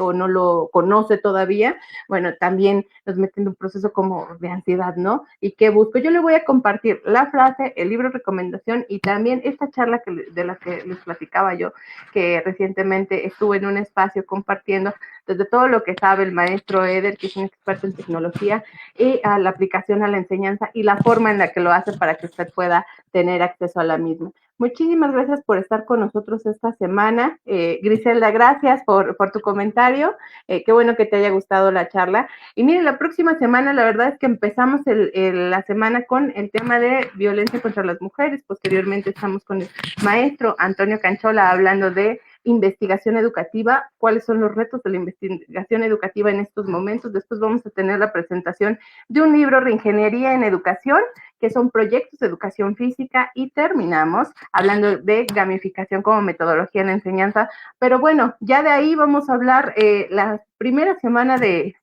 o no lo conoce todavía. Bueno, también nos meten en un proceso como de ansiedad, ¿no? ¿Y qué busco? Yo le voy a compartir la frase, el libro de recomendación y también esta charla de la que les platicaba yo, que recientemente estuve en un espacio compartiendo desde todo lo que sabe el maestro Eder, que es un experto en tecnología, y a la aplicación a la enseñanza y la forma en la que lo hace para que usted pueda tener acceso a la misma. Muchísimas gracias por estar con nosotros esta semana. Griselda, gracias por tu comentario. Qué bueno que te haya gustado la charla. Y miren, la próxima semana, la verdad es que empezamos la semana con el tema de violencia contra las mujeres. Posteriormente estamos con el maestro Antonio Canchola hablando de investigación educativa, cuáles son los retos de la investigación educativa en estos momentos. Después vamos a tener la presentación de un libro, Reingeniería en Educación, que son proyectos de educación física, y terminamos hablando de gamificación como metodología en la enseñanza. Pero bueno, ya de ahí vamos a hablar la primera semana de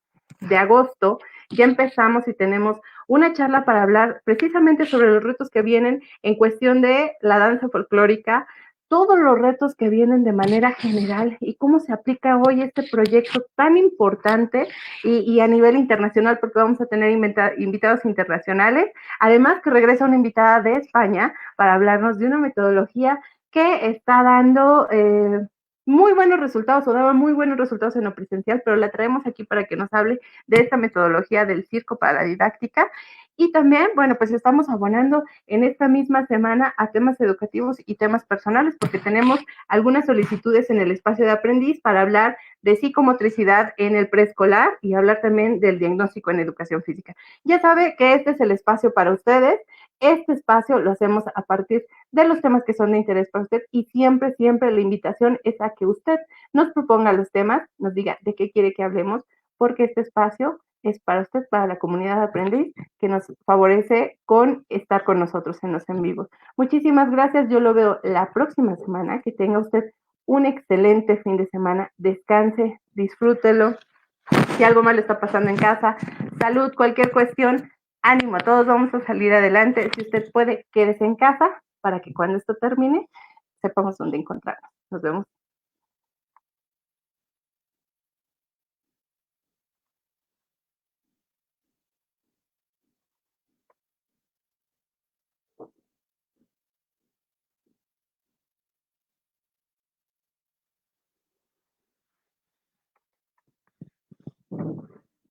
agosto, ya empezamos y tenemos una charla para hablar precisamente sobre los retos que vienen en cuestión de la danza folclórica, todos los retos que vienen de manera general y cómo se aplica hoy este proyecto tan importante y a nivel internacional, porque vamos a tener invitados internacionales, además que regresa una invitada de España para hablarnos de una metodología que está dando muy buenos resultados o daba muy buenos resultados en lo presencial, pero la traemos aquí para que nos hable de esta metodología del circo para la didáctica. Y también, bueno, pues estamos abonando en esta misma semana a temas educativos y temas personales, porque tenemos algunas solicitudes en el espacio de aprendiz para hablar de psicomotricidad en el preescolar y hablar también del diagnóstico en educación física. Ya sabe que este es el espacio para ustedes. Este espacio lo hacemos a partir de los temas que son de interés para usted y siempre, siempre la invitación es a que usted nos proponga los temas, nos diga de qué quiere que hablemos, porque este espacio es para usted, para la comunidad de aprendiz, que nos favorece con estar con nosotros en los en vivos. Muchísimas gracias, yo lo veo la próxima semana, que tenga usted un excelente fin de semana, descanse, disfrútelo, si algo malo está pasando en casa, salud, cualquier cuestión, ánimo, todos vamos a salir adelante, si usted puede, quédese en casa para que cuando esto termine sepamos dónde encontrarnos. Nos vemos